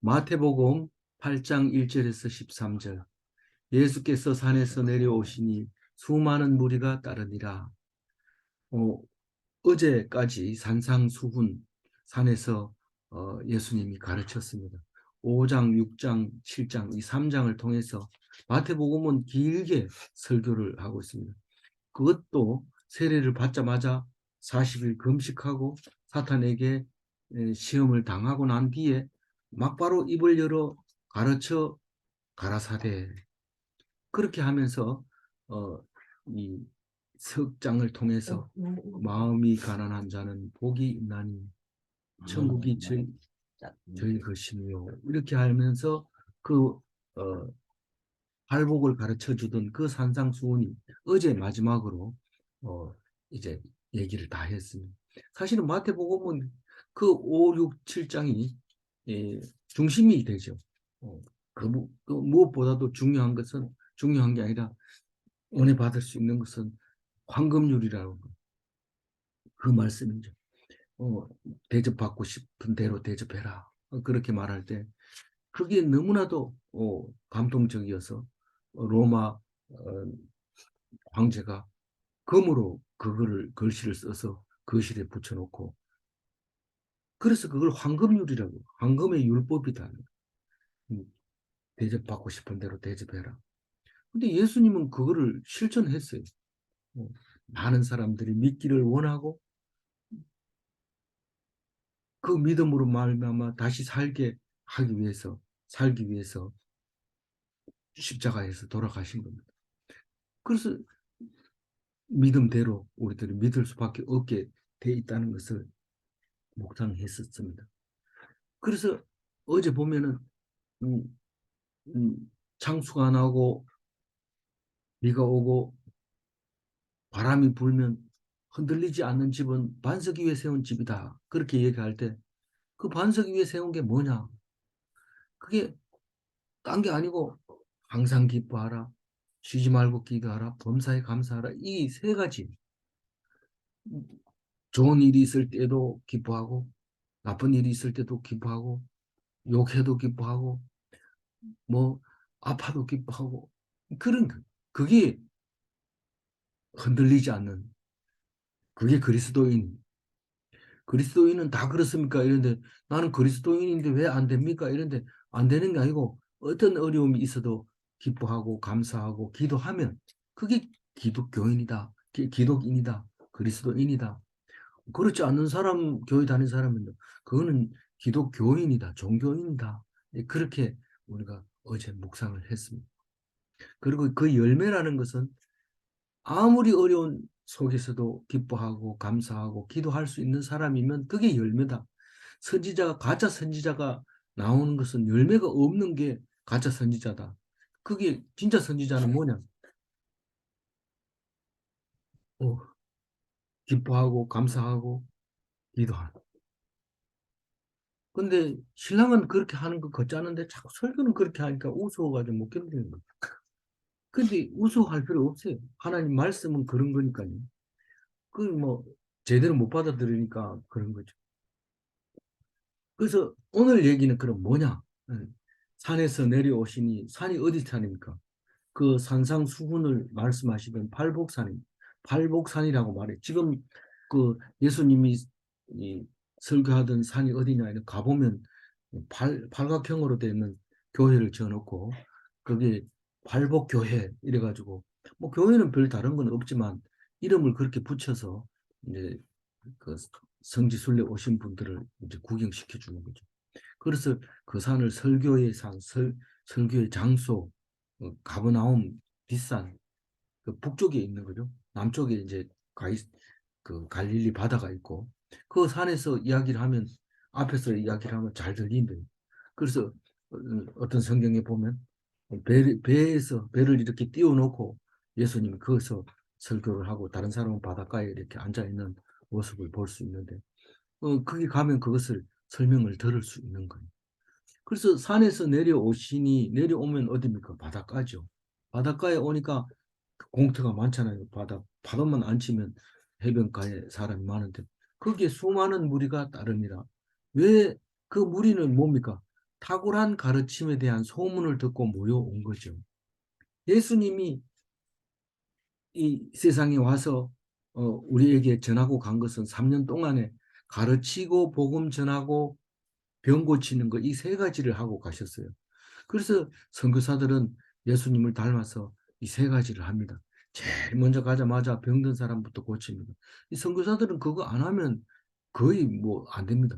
마태복음 8장 1절에서 13절. 예수께서 산에서 내려오시니 수많은 무리가 따르니라. 어, 어제까지 산상수훈 산에서 예수님이 가르쳤습니다. 5장, 6장, 7장 이 3장을 통해서 마태복음은 길게 설교를 하고 있습니다. 그것도 세례를 받자마자 40일 금식하고 사탄에게 시험을 당하고 난 뒤에 막바로 입을 열어 가르쳐 가라사대. 그렇게 하면서 어, 이 석장을 통해서 마음이 가난한 자는 복이 있나니 천국이 저희 것이며, 이렇게 하면서 그 발복을 가르쳐 주던 그 산상수훈이 어제 마지막으로 어, 이제 얘기를 다 했습니다. 사실은 마태복음은 그 5, 6, 7장이 중심이 되죠. 그 무엇보다도 중요한 게 아니라 은혜 받을 수 있는 것은 황금률이라고 그 말씀이죠. 대접받고 싶은 대로 대접해라. 그렇게 말할 때 그게 너무나도 감동적이어서 로마 황제가 금으로 그거를 글씨를 써서 거실에 붙여놓고, 그래서 그걸 황금률이라고, 황금의 율법이다. 대접받고 싶은 대로 대접해라. 근데 예수님은 그거를 실천했어요. 많은 사람들이 믿기를 원하고 그 믿음으로 말미암아 다시 살기 위해서 십자가에서 돌아가신 겁니다. 그래서 믿음대로 우리들이 믿을 수밖에 없게 돼 있다는 것을 묵상했었습니다. 그래서 어제 보면은 음, 창수가 나고 비가 오고 바람이 불면 흔들리지 않는 집은 반석 위에 세운 집이다. 그렇게 얘기할 때 그 반석 위에 세운 게 뭐냐? 그게 딴 게 아니고 항상 기뻐하라, 쉬지 말고 기도하라, 범사에 감사하라. 이 세 가지. 좋은 일이 있을 때도 기뻐하고 나쁜 일이 있을 때도 기뻐하고 욕해도 기뻐하고 뭐 아파도 기뻐하고, 그런 그게 흔들리지 않는, 그게 그리스도인은 다 그렇습니까? 이런데 나는 그리스도인인데 왜 안 됩니까? 이런데 안 되는 게 아니고 어떤 어려움이 있어도 기뻐하고 감사하고 기도하면 그게 기독교인이다. 기독인이다. 그리스도인이다. 그렇지 않는 사람, 교회 다니는 사람은 그거는 기독교인이다. 종교인이다. 그렇게 우리가 어제 묵상을 했습니다. 그리고 그 열매라는 것은 아무리 어려운 속에서도 기뻐하고 감사하고 기도할 수 있는 사람이면 그게 열매다. 가짜 선지자가 나오는 것은 열매가 없는 게 가짜 선지자다. 그게 진짜 선지자는 뭐냐? 어, 기뻐하고 감사하고 기도하는. 근데 신랑은 그렇게 하는 거 걷자는데 자꾸 설교는 그렇게 하니까 우스워가지고 못 견디는 거예요. 근데 우스워할 필요 없어요. 하나님 말씀은 그런 거니까요. 그 뭐 제대로 못 받아들이니까 그런 거죠. 그래서 오늘 얘기는 그럼 뭐냐? 산에서 내려오시니, 산이 어디 산입니까? 그 산상수훈을 말씀하시던 팔복산입니다. 팔복산이라고 말해. 지금 그 예수님이 이 설교하던 산이 어디냐? 가보면 팔각형으로 되어 있는 교회를 지어놓고 거기에 팔복교회 이래가지고, 뭐 교회는 별 다른 건 없지만 이름을 그렇게 붙여서 이제 그 성지순례 오신 분들을 이제 구경시켜 주는 거죠. 그래서 그 산을 설교의 장소, 가버나움, 뒷산, 그 북쪽에 있는 거죠. 남쪽에 이제 그 갈릴리 바다가 있고, 그 산에서 이야기를 하면, 앞에서 이야기를 하면 잘 들린대요. 그래서 어떤 성경에 보면 배에서 배를 이렇게 띄워놓고 예수님이 거기서 설교를 하고 다른 사람은 바닷가에 이렇게 앉아 있는 모습을 볼 수 있는데, 거기 가면 그것을 설명을 들을 수 있는 거예요. 그래서 산에서 내려오면 어디입니까? 바닷가죠. 바닷가에 오니까 공터가 많잖아요. 파도만 안 치면 해변가에 사람이 많은데 거기에 수많은 무리가 따릅니다. 왜 그 무리는 뭡니까? 탁월한 가르침에 대한 소문을 듣고 모여온 거죠. 예수님이 이 세상에 와서 우리에게 전하고 간 것은 3년 동안에 가르치고 복음 전하고 병 고치는 거 이 세 가지를 하고 가셨어요. 그래서 선교사들은 예수님을 닮아서 이 세 가지를 합니다. 제일 먼저 가자마자 병든 사람부터 고칩니다. 이 선교사들은 그거 안 하면 거의 뭐 안 됩니다.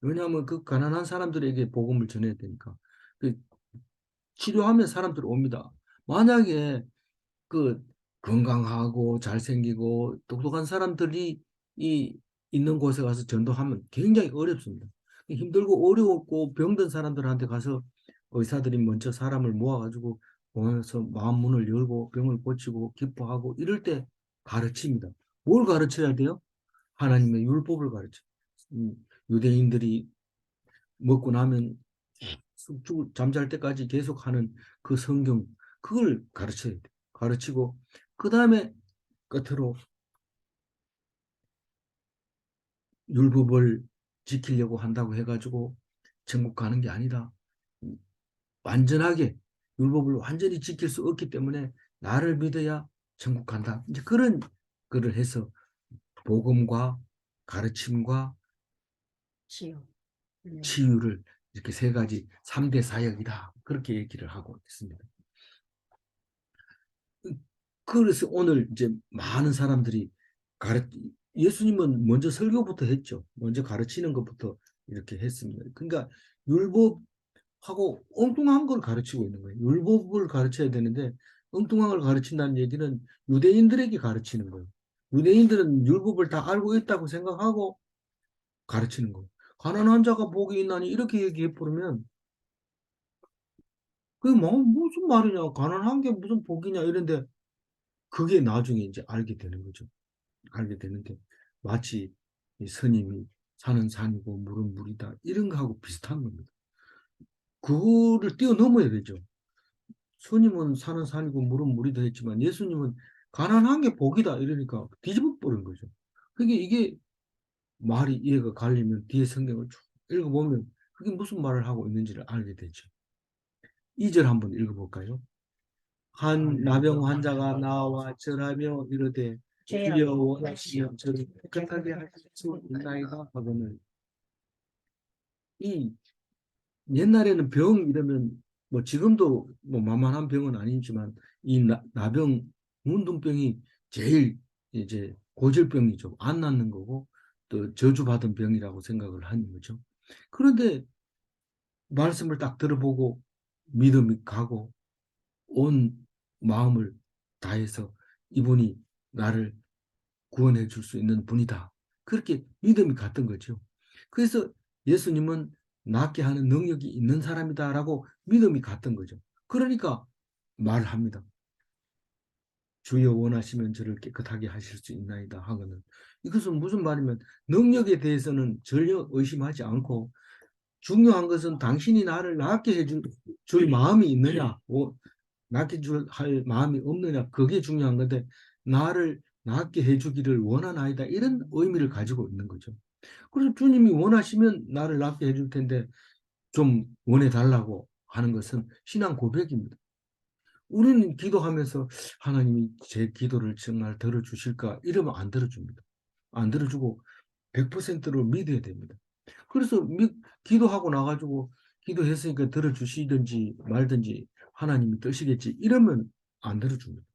왜냐하면 그 가난한 사람들에게 복음을 전해야 되니까. 그 치료하면 사람들 옵니다. 만약에 그 건강하고 잘생기고 똑똑한 사람들이 이 있는 곳에 가서 전도하면 굉장히 어렵습니다. 힘들고 어려웠고 병든 사람들한테 가서 의사들이 먼저 사람을 모아가지고 보면서 마음 문을 열고 병을 고치고 기뻐하고 이럴 때 가르칩니다. 뭘 가르쳐야 돼요? 하나님의 율법을 가르쳐. 음, 유대인들이 먹고 나면 잠잘 때까지 계속하는 그 성경 그걸 가르쳐야 돼. 가르치고 그 다음에 끝으로 율법을 지키려고 한다고 해가지고 천국 가는 게 아니다. 완전하게 율법을 완전히 지킬 수 없기 때문에 나를 믿어야 천국 간다. 이제 그런 거를 해서 복음과 가르침과 치유. 네. 치유를 이렇게 세 가지 3대 사역이다. 그렇게 얘기를 하고 있습니다. 그래서 오늘 이제 많은 사람들이 가르 예수님은 먼저 설교부터 했죠. 먼저 가르치는 것부터 이렇게 했습니다. 그러니까 율법하고 엉뚱한 걸 가르치고 있는 거예요. 율법을 가르쳐야 되는데 엉뚱한 걸 가르친다는 얘기는 유대인들에게 가르치는 거예요. 유대인들은 율법을 다 알고 있다고 생각하고 가르치는 거예요. 가난한 자가 복이 있나니 이렇게 얘기해 버리면 그게 뭐 무슨 말이냐? 가난한 게 무슨 복이냐 이런데 그게 나중에 이제 알게 되는 거죠. 알게 되는데 마치 이 스님이 산은 산이고 물은 물이다 이런 거하고 비슷한 겁니다. 그거를 뛰어넘어야 되죠. 스님은 산은 산이고 물은 물이다 했지만 예수님은 가난한 게 복이다 이러니까 뒤집어 버린 거죠. 그게 이게 말이 이해가 갈리면 뒤에 성경을 쭉 읽어보면 그게 무슨 말을 하고 있는지를 알게 되죠. 2절 한번 읽어볼까요? 한 나병 환자가 나와 절하며 이르되 주여 원하시면 저를 깨끗하게 하실 수 있나이다 하고는 이 옛날에는 병 이러면 뭐 지금도 뭐 만만한 병은 아니지만 이 나병 문둥병이 제일 이제 고질병이죠. 안 낫는 거고 또 저주받은 병이라고 생각을 하는 거죠. 그런데 말씀을 딱 들어보고 믿음이 가고 온 마음을 다해서 이분이 나를 구원해 줄 수 있는 분이다. 그렇게 믿음이 갔던 거죠. 그래서 예수님은 낫게 하는 능력이 있는 사람이다라고 믿음이 갔던 거죠. 그러니까 말합니다. 주여 원하시면 저를 깨끗하게 하실 수 있나이다 하고는 이것은 무슨 말이면 능력에 대해서는 전혀 의심하지 않고 중요한 것은 당신이 나를 낫게 줄 마음이 있느냐 낫게 할 마음이 없느냐 그게 중요한 건데 나를 낫게 해주기를 원하나이다 이런 의미를 가지고 있는 거죠. 그래서 주님이 원하시면 나를 낫게 해줄 텐데 좀 원해달라고 하는 것은 신앙 고백입니다. 우리는 기도하면서 하나님이 제 기도를 정말 들어주실까 이러면 안 들어줍니다. 안 들어주고 100%로 믿어야 됩니다. 그래서 기도하고 나가지고 기도했으니까 들어주시든지 말든지 하나님이 뜨시겠지 이러면 안 들어줍니다.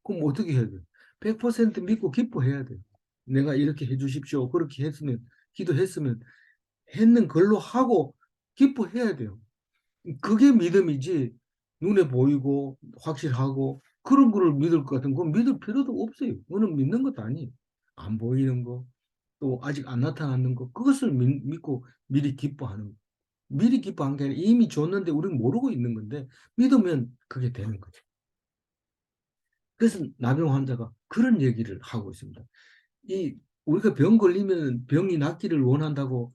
그럼 어떻게 해야 돼요? 100% 믿고 기뻐해야 돼요. 내가 이렇게 해주십시오. 그렇게 했으면 기도했으면 했는 걸로 하고 기뻐해야 돼요. 그게 믿음이지 눈에 보이고 확실하고 그런 거를 믿을 것 같은 건 믿을 필요도 없어요. 그거는 믿는 것도 아니에요. 안 보이는 거, 또 아직 안 나타나는 거, 그것을 믿고 미리 기뻐하는 거. 미리 기뻐한 게 아니라 이미 줬는데 우리는 모르고 있는 건데 믿으면 그게 되는 거죠. 그래서 나병 환자가 그런 얘기를 하고 있습니다. 이 우리가 병 걸리면 병이 낫기를 원한다고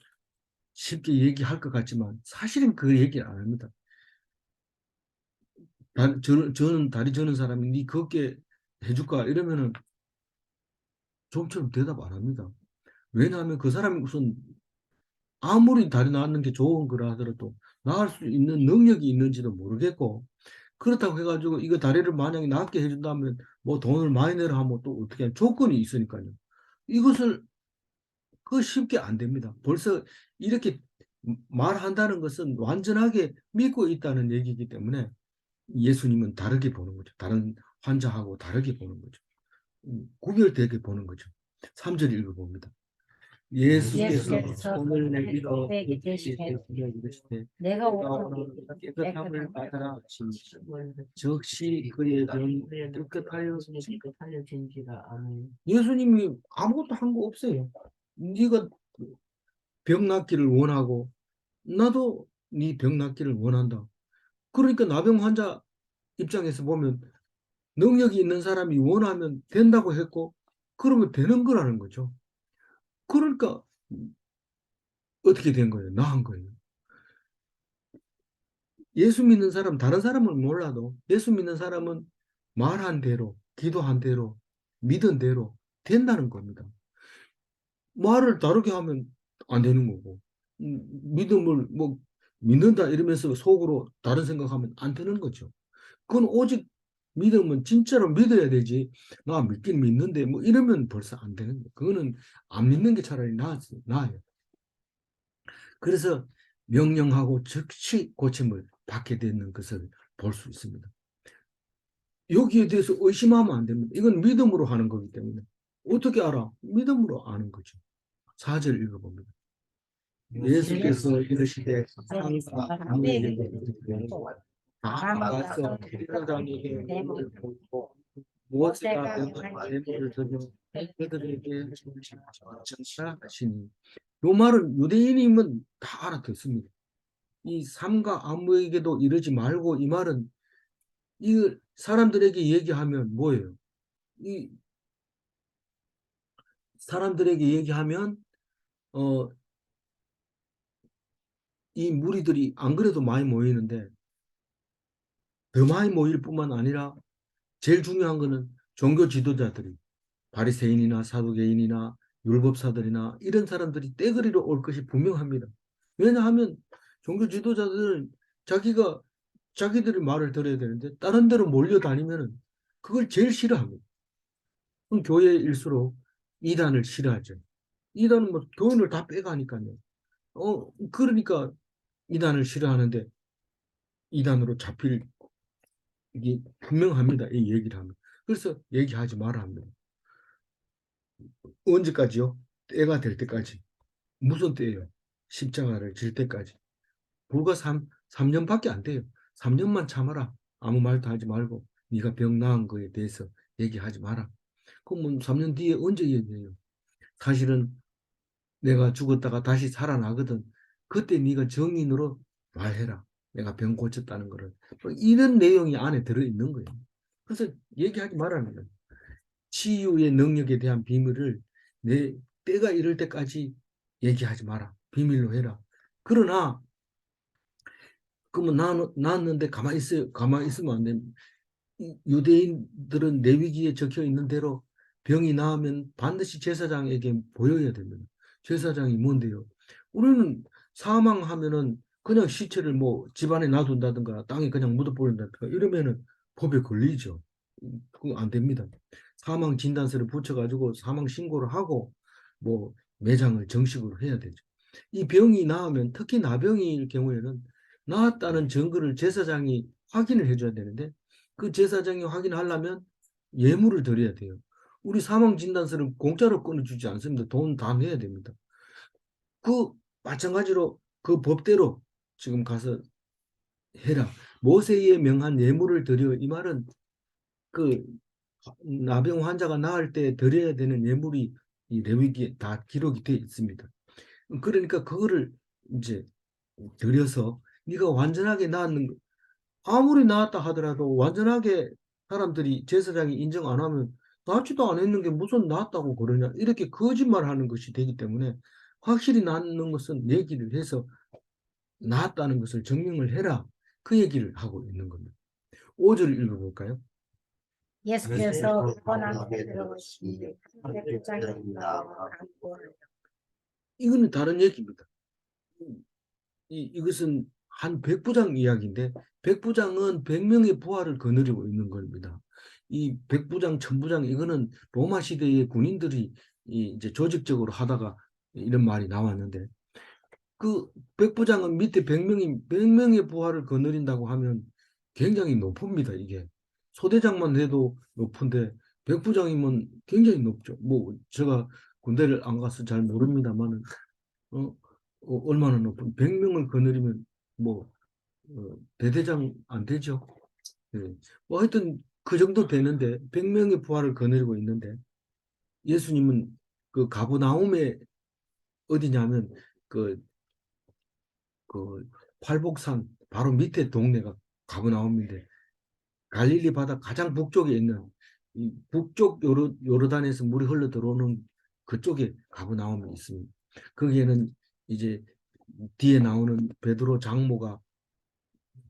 쉽게 얘기할 것 같지만 사실은 그 얘기를 안 합니다. 저는 다리 저는 사람이 니 걷게 해줄까 이러면은 좀처럼 대답 안 합니다. 왜냐하면 그 사람이 우선 아무리 다리 낫는 게 좋은 거라 하더라도 나을 수 있는 능력이 있는지도 모르겠고, 그렇다고 해가지고 이거 다리를 만약에 낫게 해준다면 뭐 돈을 많이 내라 하면 또 어떻게 하냐. 조건이 있으니까요. 이것을 그 쉽게 안 됩니다. 벌써 이렇게 말한다는 것은 완전하게 믿고 있다는 얘기이기 때문에 예수님은 다르게 보는 거죠. 다른 환자하고 다르게 보는 거죠. 구별되게 보는 거죠. 3절 읽어봅니다. 예수께서 예수께서 손을 내밀어 내게 그에게 대시되 이르시되 내가 내가 원하는 오늘 깨끗함을 받아라 하시니 즉시 그의 병이 깨끗하여진지라. 아멘. 예수님이 아무것도 한 거 없어요. 네가 병 낫기를 원하고 나도 네 병 낫기를 원한다. 그러니까 나병 환자 입장에서 보면 능력이 있는 사람이 원하면 된다고 했고 그러면 되는 거라는 거죠. 그러니까 어떻게 된 거예요? 나은 거예요. 예수 믿는 사람, 다른 사람은 몰라도 예수 믿는 사람은 말한 대로, 기도한 대로, 믿은 대로 된다는 겁니다. 말을 다르게 하면 안 되는 거고, 믿음을 뭐 믿는다 이러면서 속으로 다른 생각하면 안 되는 거죠. 그건 오직 믿음은 진짜로 믿어야 되지. 나 믿긴 믿는데 뭐 이러면 벌써 안 되는 거예요. 그거는 안 믿는 게 차라리 나아요. 그래서 명령하고 즉시 고침을 받게 되는 것을 볼 수 있습니다. 여기에 대해서 의심하면 안 됩니다. 이건 믿음으로 하는 거기 때문에. 어떻게 알아? 믿음으로 아는 거죠. 4절 읽어봅니다. 예수께서 이르시되 상가 아무에게 다 가서 기라장에게 물을 붓고 무엇이라 예물을 드려 그들에게 전하시니. 요 말은 유대인이면 다 알아듣습니다. 이 삼가 아무에게도 이르지 말고 이 말은 이 사람들에게 얘기하면 뭐예요? 이 사람들에게 얘기하면 어, 이 무리들이 안 그래도 많이 모이는데 더 많이 모일 뿐만 아니라 제일 중요한 거는 종교 지도자들이 바리새인이나 사두개인이나 율법사들이나 이런 사람들이 떼거리로 올 것이 분명합니다. 왜냐하면 종교 지도자들은 자기들의 말을 들어야 되는데 다른 데로 몰려다니면 그걸 제일 싫어합니다. 그럼 교회일수록 이단을 싫어하죠. 이단은 뭐 교인을 다 빼가니까요. 그러니까 이단을 싫어하는데 이단으로 잡힐 이게 분명합니다. 이 얘기를 하면. 그래서 얘기하지 말아 합니다. 언제까지요? 때가 될 때까지. 무슨 때예요? 십자가를 질 때까지. 불과 3년밖에 안 돼요. 3년만 참아라. 아무 말도 하지 말고 네가 병 나은 거에 대해서 얘기하지 마라. 그럼 3년 뒤에 언제 얘기해요? 사실은 내가 죽었다가 다시 살아나거든. 그때 네가 정인으로 말해라. 내가 병 고쳤다는 거를. 뭐 이런 내용이 안에 들어있는 거예요. 그래서 얘기하지 말라는 거예요. 치유의 능력에 대한 비밀을 내 때가 이럴 때까지 얘기하지 마라. 비밀로 해라. 그러나 그러면 나았는데 가만히 있어요. 가만히 있으면 안 됩니다. 유대인들은 레위기에 적혀 있는 대로 병이 나으면 반드시 제사장에게 보여야 됩니다. 제사장이 뭔데요? 우리는 사망하면은 그냥 시체를 뭐 집안에 놔둔다든가 땅에 그냥 묻어버린다든가 이러면은 법에 걸리죠. 그거 안 됩니다. 사망 진단서를 붙여가지고 사망 신고를 하고 뭐 매장을 정식으로 해야 되죠. 이 병이 나으면 특히 나병일 경우에는 나았다는 증거를 제사장이 확인을 해줘야 되는데 그 제사장이 확인하려면 예물을 드려야 돼요. 우리 사망 진단서를 공짜로 끊어주지 않습니다. 돈 다 내야 됩니다. 그 마찬가지로 그 법대로 지금 가서 해라. 모세에 명한 예물을 드려. 이 말은 그 나병 환자가 나을 때 드려야 되는 예물이 이 레위기에 다 기록이 되어 있습니다. 그러니까 그거를 이제 드려서 네가 완전하게 나았는 거, 아무리 나았다 하더라도 완전하게 사람들이 제사장이 인정 안 하면 낫지도 않았는 게 무슨 낫다고 그러냐 이렇게 거짓말하는 것이 되기 때문에 확실히 낫는 것은 얘기를 해서 낫다는 것을 증명을 해라 그 얘기를 하고 있는 겁니다. 5절 읽어볼까요? 예수께서 원하게 들어오시니 백부장이 안고 이거는 다른 얘기입니다. 이것은 한 백부장 이야기인데 백부장은 100명의 부하를 거느리고 있는 겁니다. 이 백부장, 천부장 이거는 로마 시대의 군인들이 이제 조직적으로 하다가 이런 말이 나왔는데 그 백부장은 밑에 100명의 부하를 거느린다고 하면 굉장히 높습니다. 이게 소대장만 해도 높은데 백부장이면 굉장히 높죠. 뭐 제가 군대를 안 가서 잘 모릅니다만은 어, 얼마나 높은 100명을 거느리면 뭐 대대장 안 되죠. 예. 뭐 하여튼 그 정도 되는데 100명의 부하를 거느리고 있는데 예수님은 그 가버나움에 어디냐면 그, 그 팔복산 바로 밑에 동네가 가버나움인데 갈릴리 바다 가장 북쪽에 있는 이 북쪽 요르단에서 물이 흘러 들어오는 그쪽에 가버나움이 있습니다. 거기에는 이제 뒤에 나오는 베드로 장모가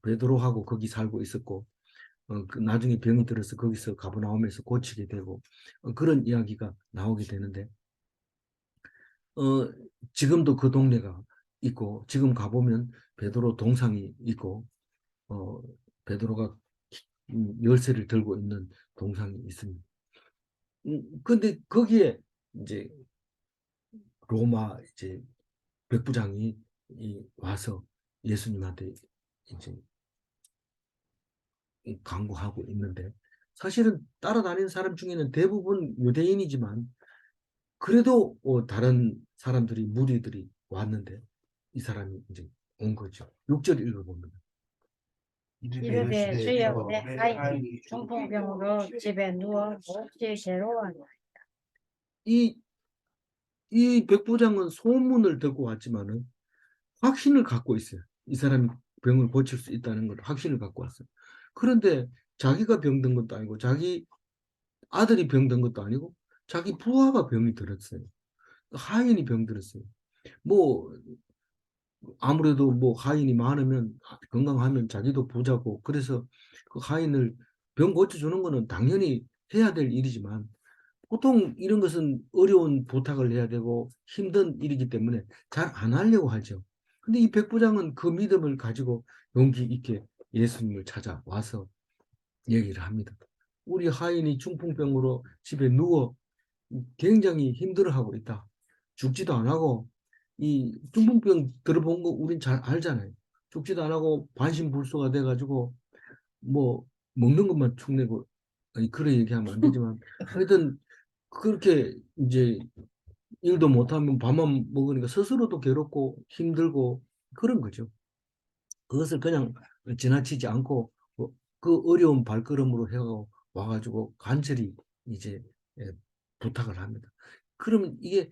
베드로하고 거기 살고 있었고 그 나중에 병이 들어서 거기서 가버나움에서 고치게 되고 그런 이야기가 나오게 되는데 어, 지금도 그 동네가 있고 지금 가보면 베드로 동상이 있고 어, 베드로가 열쇠를 들고 있는 동상이 있습니다. 근데 거기에 이제 로마 이제 백부장이 와서 예수님한테 이제 강구하고 있는데 사실은 따라다니는 사람 중에는 대부분 유대인이지만 그래도 다른 사람들이 무리들이 왔는데 이 사람이 이제 온 거죠. 6절 읽어봅니다. 이르되 주여 내 아이 중풍병으로 집에 누워 몹시 괴로워하노. 이, 이 백부장은 소문을 듣고 왔지만은 확신을 갖고 있어요. 이 사람이 병을 고칠 수 있다는 걸 확신을 갖고 왔어요. 그런데 자기가 병든 것도 아니고 자기 아들이 병든 것도 아니고 자기 부하가 병이 들었어요. 하인이 병들었어요. 뭐 아무래도 뭐 하인이 많으면 건강하면 자기도 부자고 그래서 그 하인을 병 고쳐주는 거는 당연히 해야 될 일이지만 보통 이런 것은 어려운 부탁을 해야 되고 힘든 일이기 때문에 잘 안 하려고 하죠. 근데 이 백부장은 그 믿음을 가지고 용기 있게 예수님을 찾아와서 얘기를 합니다. 우리 하인이 중풍병으로 집에 누워 굉장히 힘들어하고 있다. 죽지도 안 하고 이 중풍병 들어본 거 우린 잘 알잖아요. 죽지도 안 하고 반신불수가 돼가지고 뭐 먹는 것만 축내고 아니 그런 얘기하면 안 되지만 하여튼 그렇게 이제 일도 못하면 밥만 먹으니까 스스로도 괴롭고 힘들고 그런 거죠. 그것을 그냥 지나치지 않고 그 어려운 발걸음으로 해가 와가지고 간절히 이제 예, 부탁을 합니다. 그러면 이게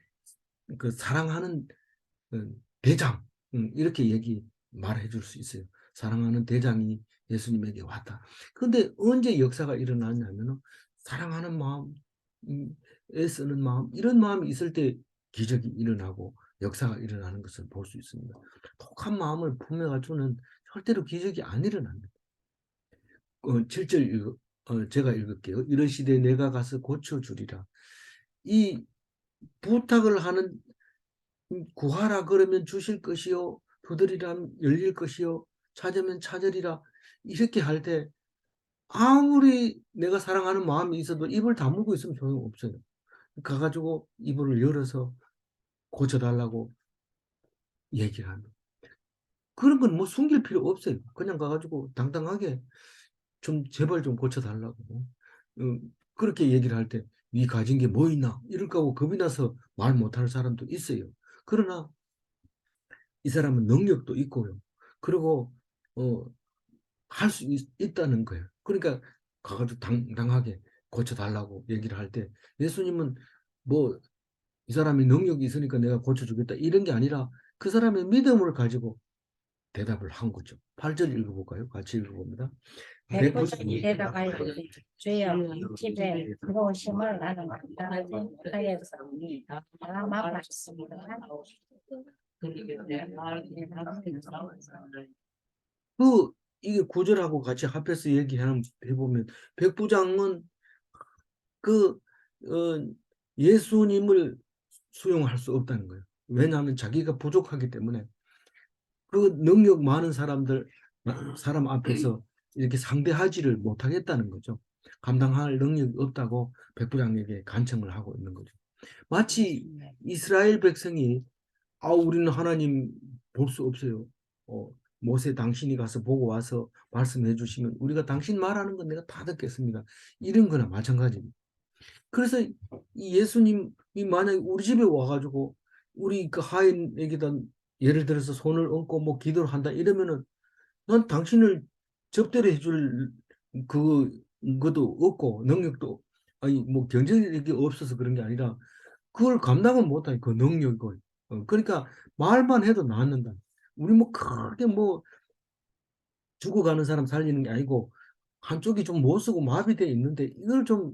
그 사랑하는 대장 이렇게 얘기 말해 줄 수 있어요. 사랑하는 대장이 예수님에게 왔다. 그런데 언제 역사가 일어났냐면은 사랑하는 마음, 애쓰는 마음 이런 마음이 있을 때 기적이 일어나고 역사가 일어나는 것을 볼 수 있습니다. 독한 마음을 품에 가지고는 절대로 기적이 안 일어납니다. 7절 제가 읽을게요. 이르시되 내가 가서 고쳐주리라. 이 부탁을 하는 구하라 그러면 주실 것이요 두드리라면 열릴 것이요 찾으면 찾으리라 이렇게 할 때 아무리 내가 사랑하는 마음이 있어도 입을 다물고 있으면 소용없어요. 가가지고 이불을 열어서 고쳐달라고 얘기를 합니다. 그런 건 뭐 숨길 필요 없어요. 그냥 가가지고 당당하게 좀 제발 좀 고쳐달라고 그렇게 얘기를 할 때 네 가진 게 뭐 있나 이럴까 하고 겁이 나서 말 못하는 사람도 있어요. 그러나 이 사람은 능력도 있고요. 그리고 할 수 있다는 거예요. 그러니까 가가지고 당당하게 고쳐달라고 얘기를 할 때 예수님은 뭐 이 사람이 능력이 있으니까 내가 고쳐주겠다 이런 게 아니라 그 사람의 믿음을 가지고 대답을 한 거죠. 8절 읽어볼까요? 같이 읽어봅니다. 백부장이 대답하여 주여 집에 들어오심을 나는 하여서 말씀니다. 그 이게 구절하고 같이 합해서 얘기해보면 백부장은 그 예수님을 수용할 수 없다는 거예요. 왜냐하면 자기가 부족하기 때문에 그 능력 많은 사람 앞에서 이렇게 상대하지를 못하겠다는 거죠. 감당할 능력이 없다고 백부장에게 간청을 하고 있는 거죠. 마치 이스라엘 백성이 우리는 하나님 볼 수 없어요. 모세 당신이 가서 보고 와서 말씀해 주시면 우리가 당신 말하는 건 내가 다 듣겠습니다. 이런 거나 마찬가지입니다. 그래서 이 예수님이 만약에 우리 집에 와가지고 우리 그 하인에게다 예를 들어서 손을 얹고 뭐 기도를 한다 이러면은 난 당신을 접대를 해줄 그것도 없고 능력도 아니 뭐 경제력이 없어서 그런 게 아니라 그걸 감당을 못하니 그 능력을 그러니까 말만 해도 낫는다. 우리 뭐 크게 뭐 죽어가는 사람 살리는 게 아니고 한쪽이 좀 못 쓰고 마비돼 있는데 이걸 좀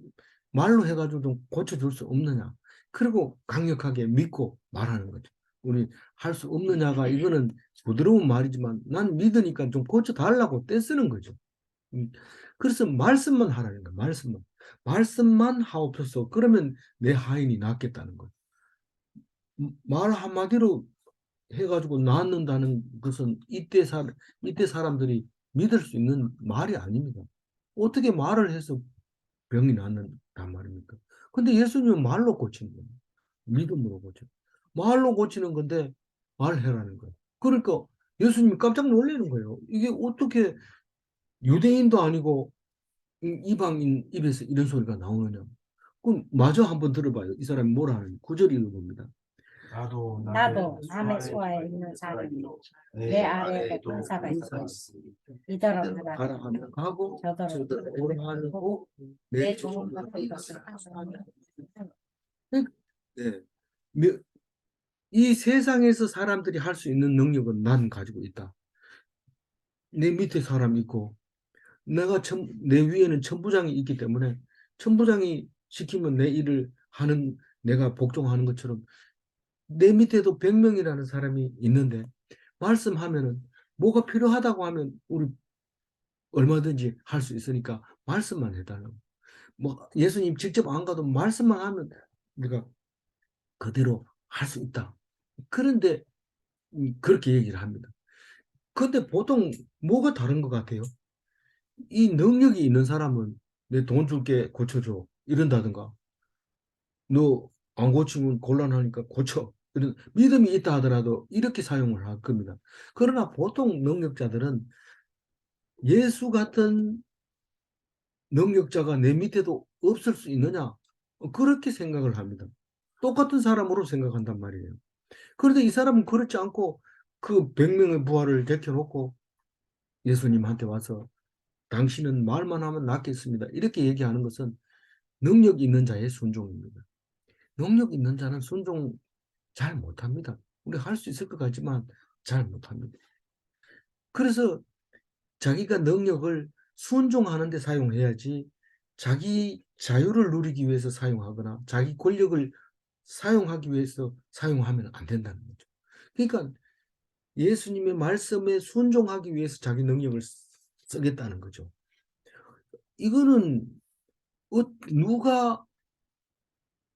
말로 해가지고 좀 고쳐줄 수 없느냐. 그리고 강력하게 믿고 말하는 거죠. 우리 할 수 없느냐가 이거는 부드러운 말이지만 난 믿으니까 좀 고쳐달라고 떼쓰는 거죠. 음, 그래서 말씀만 하라는 거야. 말씀만 하옵소서. 그러면 내 하인이 낫겠다는 거예요. 말 한마디로 해가지고 낫는다는 것은 이때 사람들이 믿을 수 있는 말이 아닙니다. 어떻게 말을 해서 병이 낫는단 말입니까? 근데 예수님은 말로 고치는 거예요. 믿음으로 고쳐. 말로 고치는 건데 말해라는 거예요. 그러니까 예수님이 깜짝 놀라는 거예요. 이게 어떻게 유대인도 아니고 이방인 입에서 이런 소리가 나오느냐. 그럼 마저 한번 들어봐요. 이 사람이 뭐라 하는지. 9절 읽어봅니다. 나도 남의 소아에 있는 사람이 내 아래에 권사가 있어 이더러 하라 가라 하면 가고 저더러 오라 하는 고 내 좋은 것을 항상 네. 이 세상에서 사람들이 할 수 있는 능력은 난 가지고 있다. 내 밑에 사람이 있고 내 위에는 천부장이 있기 때문에 천부장이 시키면 내 일을 하는 내가 복종하는 것처럼 내 밑에도 100명이라는 사람이 있는데 말씀하면은 뭐가 필요하다고 하면 우리 얼마든지 할 수 있으니까 말씀만 해달라고. 뭐 예수님 직접 안 가도 말씀만 하면 우리가 그대로 할 수 있다. 그런데 그렇게 얘기를 합니다. 근데 보통 뭐가 다른 것 같아요? 이 능력이 있는 사람은 내 돈 줄게 고쳐줘 이런다든가 너 안 고치면 곤란하니까 고쳐 이런 믿음이 있다 하더라도 이렇게 사용을 할 겁니다. 그러나 보통 능력자들은 예수 같은 능력자가 내 밑에도 없을 수 있느냐 그렇게 생각을 합니다. 똑같은 사람으로 생각한단 말이에요. 그런데 이 사람은 그렇지 않고 그 100명의 부하를 제껴놓고 예수님한테 와서 당신은 말만 하면 낫겠습니다. 이렇게 얘기하는 것은 능력 있는 자의 순종입니다. 능력 있는 자는 순종 잘 못합니다. 우리 할 수 있을 것 같지만 잘 못합니다. 그래서 자기가 능력을 순종하는 데 사용해야지 자기 자유를 누리기 위해서 사용하거나 자기 권력을 사용하기 위해서 사용하면 안 된다는 거죠. 그러니까 예수님의 말씀에 순종하기 위해서 자기 능력을 쓰겠다는 거죠. 이거는 누가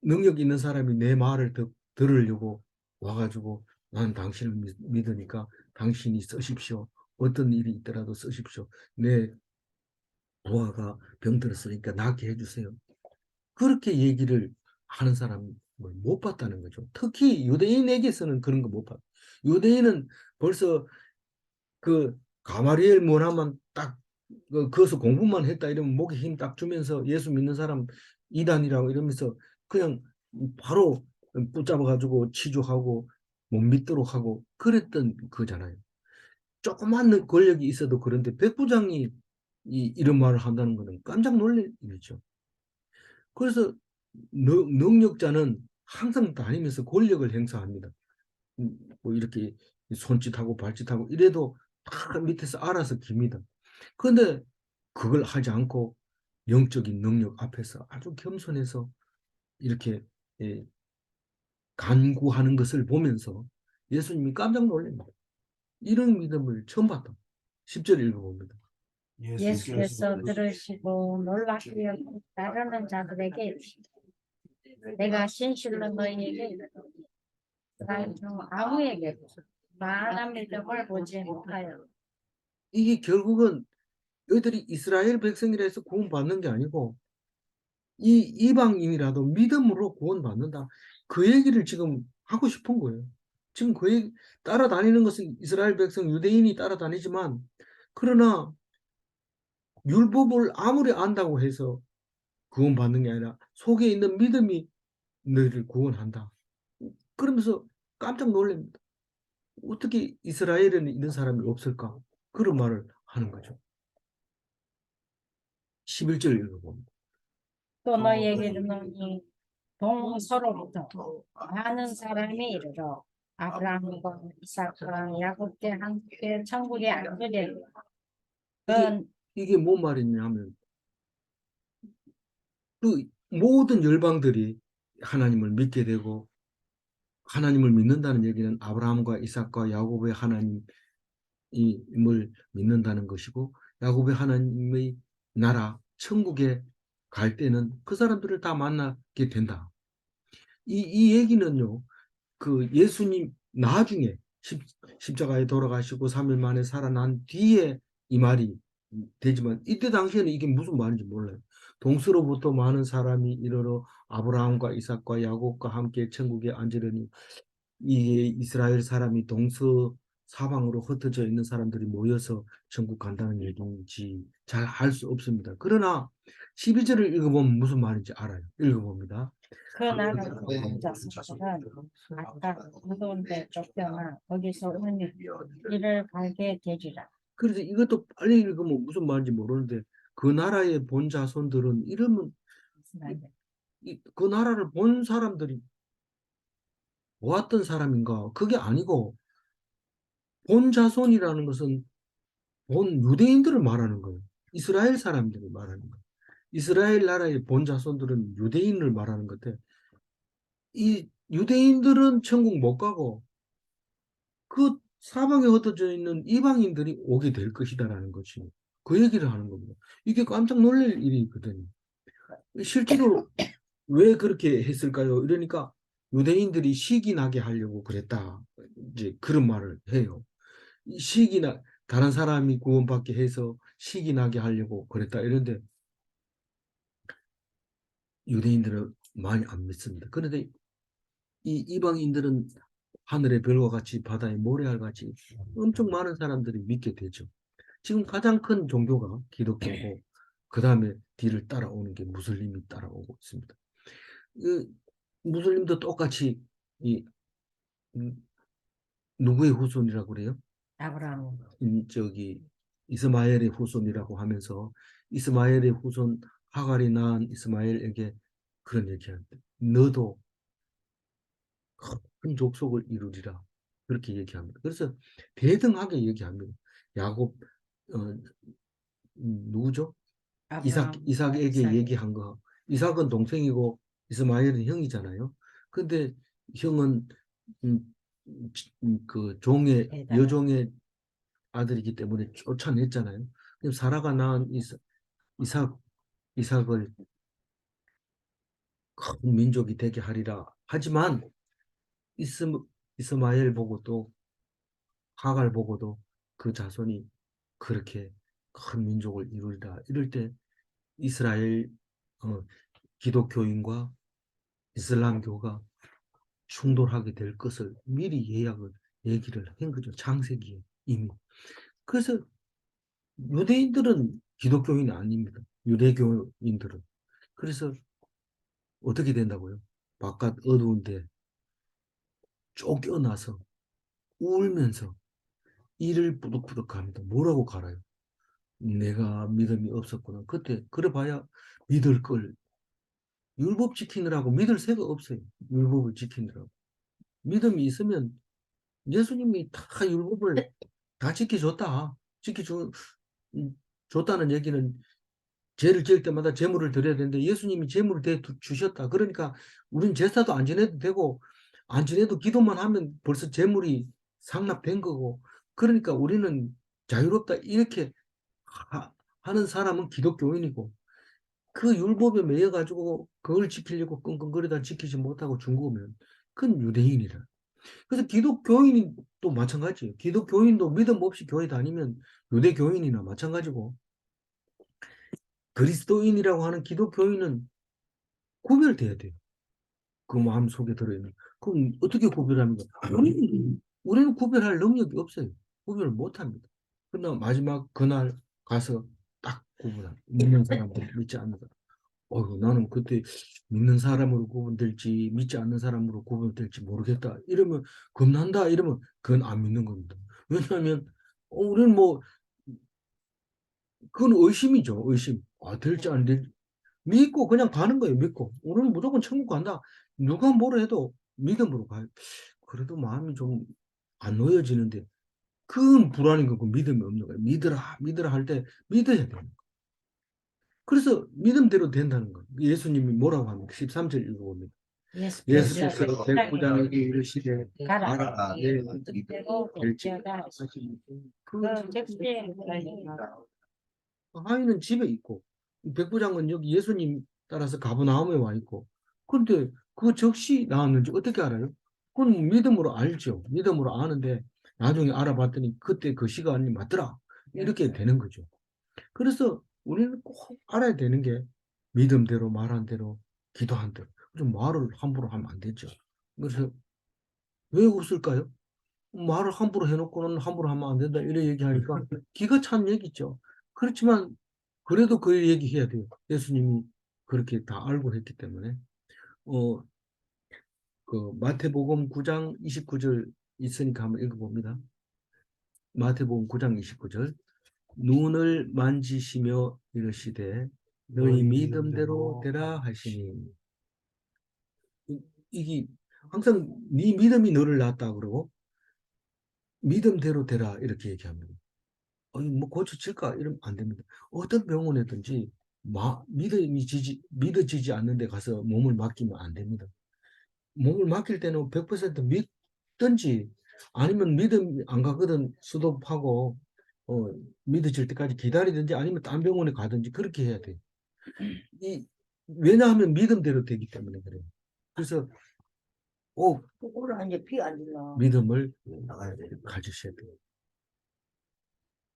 능력 있는 사람이 내 말을 들으려고 와가지고 난 당신을 믿으니까 당신이 쓰십시오. 어떤 일이 있더라도 쓰십시오. 내 부하가 병들었으니까 낫게 해주세요. 그렇게 얘기를 하는 사람을 못 봤다는 거죠. 특히 유대인에게서는 그런 거 못 봤. 유대인은 벌써 그 가마리엘 문화만 딱 거기서 공부만 했다 이러면 목에 힘 딱 주면서 예수 믿는 사람 이단이라고 이러면서 그냥 바로 붙잡아 가지고 치주하고 못 믿도록 하고 그랬던 거잖아요. 조그만 권력이 있어도 그런데 백부장이 이런 말을 한다는 것은 깜짝 놀랄 일이죠. 그래서 능력자는 항상 다니면서 권력을 행사합니다. 뭐 이렇게 손짓하고 발짓하고 이래도 다 밑에서 알아서 깁니다. 그런데 그걸 하지 않고 영적인 능력 앞에서 아주 겸손해서 이렇게 예, 간구하는 것을 보면서 예수님이 깜짝 놀랍니다. 이런 믿음을 처음 봤다. 10절 읽어봅니다. 예수께서 들으시고 놀랍게 여기고 따르는 자들에게 내가 진실로 너희에게 이르노니 그날 중 아무에게도 만한 믿음을 보지 못하여. 이게 결국은 너희들이 이스라엘 백성이라 해서 구원받는 게 아니고 이 이방인이라도 믿음으로 구원받는다. 그 얘기를 지금 하고 싶은 거예요. 지금 그 얘기 따라다니는 것은 이스라엘 백성 유대인이 따라다니지만 그러나 율법을 아무리 안다고 해서 구원받는 게 아니라 속에 있는 믿음이 너희를 구원한다. 그러면서 깜짝 놀랍니다. 어떻게 이스라엘에는 이런 사람이 없을까? 그런 말을 하는 거죠. 11절 읽어봅니다. 또 너희에게 이르노니 동서로부터 많은 사람이 이르러 아브라함과 이삭과 야곱께 함께 천국에 앉으리라. 그건 이게 뭔 말이냐면 그 모든 열방들이 하나님을 믿게 되고 하나님을 믿는다는 얘기는 아브라함과 이삭과 야곱의 하나님을 믿는다는 것이고 야곱의 하나님의 나라 천국에 갈 때는 그 사람들을 다 만나게 된다. 이 얘기는요. 그 예수님 나중에 십자가에 돌아가시고 3일 만에 살아난 뒤에 이 말이 되지만 이때 당시에는 이게 무슨 말인지 몰라요. 동서로부터 많은 사람이 이르러 아브라함과 이삭과 야곱과 함께 천국에 앉으려니 이게 이스라엘 사람이 동서 사방으로 흩어져 있는 사람들이 모여서 천국 간다는 얘기인지 잘 알 수 없습니다. 그러나 12절을 읽어보면 무슨 말인지 알아요. 읽어봅니다. 그 나라의 자손들은 아까 무더운 데 쫓겨나 거기서 오는 길을 갈게 되리라. 그래서 이것도 빨리 읽으면 무슨 말인지 모르는데 그 나라의 본 자손들은 이러면 그 나라를 본 사람들이 보았던 사람인가? 그게 아니고 본 자손이라는 것은 본 유대인들을 말하는 거예요. 이스라엘 사람들을 말하는 거예요. 이스라엘 나라의 본 자손들은 유대인을 말하는 건데 이 유대인들은 천국 못 가고 그 사방에 흩어져 있는 이방인들이 오게 될 것이다라는 것이 그 얘기를 하는 겁니다. 이게 깜짝 놀랄 일이거든요. 실제로 왜 그렇게 했을까요? 이러니까 유대인들이 시기 나게 하려고 그랬다. 이제 그런 말을 해요. 시기나 다른 사람이 구원받게 해서 시기 나게 하려고 그랬다. 이런데 유대인들은 많이 안 믿습니다. 그런데 이 이방인들은 하늘의 별과 같이 바다의 모래알 같이 엄청 많은 사람들이 믿게 되죠. 지금 가장 큰 종교가 기독교고 그 다음에 뒤를 따라오는 게 무슬림이 따라오고 있습니다. 그 무슬림도 똑같이 이 누구의 후손이라고 그래요? 아브라함. 저기 이스마엘의 후손이라고 하면서 이스마엘의 후손 하갈이 낳은 이스마엘에게 그런 얘기합니다. 너도 큰 족속을 이루리라. 그렇게 얘기합니다. 그래서 대등하게 얘기합니다. 야곱 누구죠? 이삭에게 얘기한 거. 이삭은 동생이고 이스마엘은 형이잖아요. 근데 형은 그 종의 여종의 아들이기 때문에 쫓아냈잖아요. 그럼 사라가 낳은 이삭 이삭을 큰 민족이 되게 하리라. 하지만 이스마엘 보고도 하갈 보고도 그 자손이 그렇게 큰 민족을 이루리라. 이럴 때 이스라엘 어, 기독교인과 이슬람교가 충돌하게 될 것을 미리 얘기를 한 거죠. 창세기에 이미. 그래서 유대인들은 기독교인이 아닙니다. 유대교인들은. 그래서 어떻게 된다고요? 바깥 어두운데 쫓겨나서 울면서 이를 부득부득합니다. 뭐라고 갈아요? 내가 믿음이 없었구나. 그때 그래 봐야 믿을 걸 율법 지키느라고 믿을 새가 없어요. 율법을 지키느라고. 믿음이 있으면 예수님이 다 율법을 다 줬다는 얘기는 죄를 지을 때마다 제물을 드려야 되는데 예수님이 제물을 대 주셨다. 그러니까 우린 제사도 안 지내도 되고 안 지내도 기도만 하면 벌써 제물이 상납된 거고 그러니까 우리는 자유롭다 이렇게 하는 사람은 기독교인이고 그 율법에 매여 가지고 그걸 지키려고 끙끙거리다 지키지 못하고 중국면 그건 유대인이라. 그래서 기독교인이 또 마찬가지예요. 기독교인도 믿음 없이 교회 다니면 유대교인이나 마찬가지고, 그리스도인이라고 하는 기독교인은 구별돼야 돼요. 그 마음 속에 들어있는. 그럼 어떻게 구별합니까? 우리는 구별할 능력이 없어요. 구별을 못 합니다. 그러나 마지막 그날 가서 딱 구분합니다. 믿는 사람들, 믿지 않는 사람. 나는 그때 믿는 사람으로 구분될지 믿지 않는 사람으로 구분될지 모르겠다. 이러면 겁난다. 이러면 그건 안 믿는 겁니다. 왜냐하면 우리는 뭐 그건 의심이죠. 의심. 될지 안 될지. 믿고 그냥 가는 거예요. 믿고. 우리는 무조건 천국 간다. 누가 뭐라 해도 믿음으로 가요. 그래도 마음이 좀 안 놓여지는데 큰 불안인 거고 믿음이 없는 거예요. 믿으라, 믿으라 할 때 믿어야 돼요. 그래서 믿음대로 된다는 거예요. 예수님이 뭐라고 합니까? 13절 읽어봅니다. 예수께서 백부장에게 이르시되 가라, 내 뜻대로 될지어다 하시니 그 하인은 집에 있고 백부장은 여기 예수님 따라서 가버나움에 와 있고, 그런데 그 적시 나왔는지 어떻게 알아요? 그건 믿음으로 알죠. 믿음으로 아는데 나중에 알아봤더니 그때 그 시간이 맞더라. 이렇게 되는 거죠. 그래서 우리는 꼭 알아야 되는 게 믿음대로 말한 대로 기도한 대로. 좀 말을 함부로 하면 안 되죠. 그래서 왜 없을까요? 말을 함부로 해놓고는 함부로 하면 안 된다 이래 얘기하니까 기가 찬 얘기죠. 그렇지만 그래도 그 얘기해야 돼요. 예수님이 그렇게 다 알고 했기 때문에. 어, 그 마태복음 9장 29절 있으니까 한번 읽어봅니다. 마태복음 9장 29절. 눈을 만지시며 이르시되 너희 믿음대로 되라 하시니. 이게 항상 네 믿음이 너를 낳았다 그러고 믿음대로 되라 이렇게 얘기합니다. 뭐 고쳐질까? 이러면 안 됩니다. 어떤 병원에든지 믿어지지 않는 데 가서 몸을 맡기면 안 됩니다. 몸을 맡길 때는 100% 믿든지 아니면 믿음 안 가거든 수도하고 믿어질 때까지 기다리든지 아니면 딴 병원에 가든지 그렇게 해야 돼요. 왜냐하면 믿음대로 되기 때문에 그래요. 그래서 꼭 믿음을 가지셔야 돼요.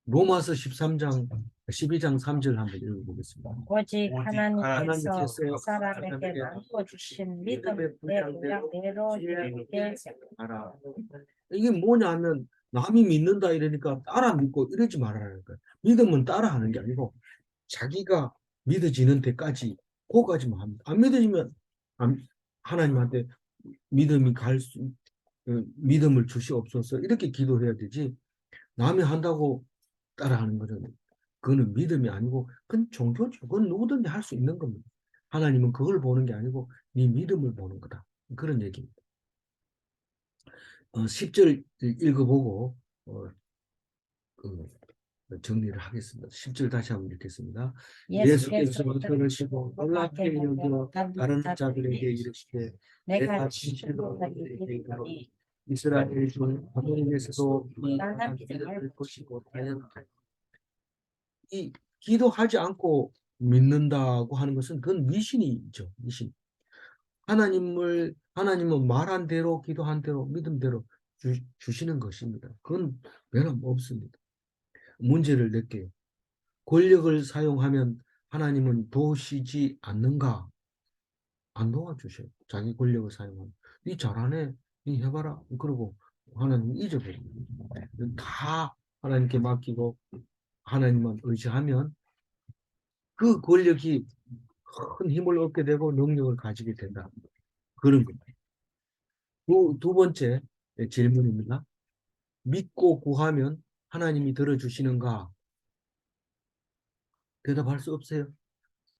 로마서 13장 12장 3절 한번 읽어보겠습니다. 오직 하나님께서 하나님께서 사람에게 나누어 주신 믿음의 모양대로 되게 알아. 이게 뭐냐면 남이 믿는다 이러니까 따라 믿고 이러지 말라는 거예요. 믿음은 따라하는 게 아니고 자기가 믿어지는 데까지 그거까지만 합니다. 안 믿어지면 하나님한테 믿음을 주시옵소서 이렇게 기도해야 되지, 남이 한다고 따라하는 거는 그거는 믿음이 아니고 그건 종교죠. 그건 누구든지 할 수 있는 겁니다. 하나님은 그걸 보는 게 아니고 네 믿음을 보는 거다. 그런 얘기입니다. 10절 읽어보고 그 정리를 하겠습니다. 10절 다시 한번 읽겠습니다. 예수께서 들으시고 놀랍게 여겨 다른 자들에게 이르시되 내가 진실로 너희에게 이르노니 이스라엘 중 하나님에서도 이 믿음을 보시고 다양하다. 이 기도하지 않고 믿는다고 하는 것은 그건 미신이죠. 미신. 하나님은 말한 대로 기도한 대로 믿음대로 주시는 것입니다. 그건 변함 없습니다. 문제를 낼게요. 권력을 사용하면 하나님은 도우시지 않는가? 안 도와주셔요. 자기 권력을 사용하면. 니 잘하네. 니 해봐라. 그러고 하나님 잊어버립니다. 다 하나님께 맡기고 하나님만 의지하면 그 권력이 큰 힘을 얻게 되고 능력을 가지게 된다. 그런 겁니다. 두 번째 질문입니다. 믿고 구하면 하나님이 들어주시는가? 대답할 수 없어요.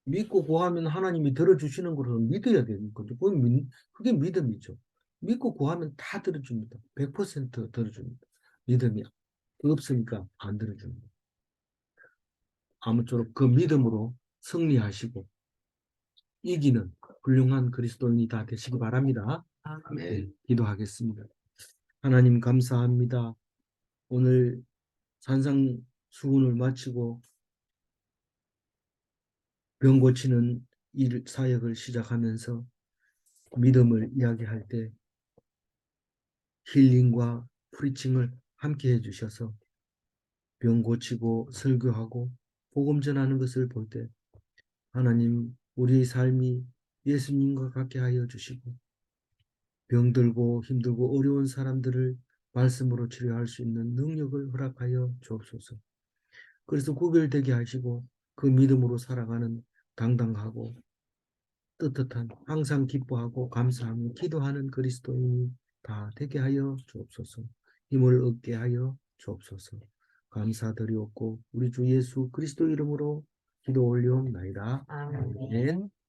믿고 구하면 하나님이 들어주시는 것을 믿어야 되는 거죠. 그게 믿음이죠. 믿고 구하면 다 들어줍니다. 100% 들어줍니다. 믿음이 없으니까 안 들어줍니다. 아무쪼록 그 믿음으로 승리하시고 이기는 훌륭한 그리스도인이 다 되시기 바랍니다. 네, 기도하겠습니다. 하나님 감사합니다. 오늘 산상수훈을 마치고 병 고치는 사역을 시작하면서 믿음을 이야기할 때 힐링과 프리칭을 함께 해주셔서 병 고치고 설교하고 복음 전하는 것을 볼 때 하나님 우리의 삶이 예수님과 같게 하여 주시고 병들고 힘들고 어려운 사람들을 말씀으로 치료할 수 있는 능력을 허락하여 주옵소서. 그래서 구별되게 하시고 그 믿음으로 살아가는 당당하고 떳떳한 항상 기뻐하고 감사하며 기도하는 그리스도인이 다 되게 하여 주옵소서. 힘을 얻게 하여 주옵소서. 감사드리옵고 우리 주 예수 그리스도 이름으로 기도 올리옵나이다. 아멘. 아멘.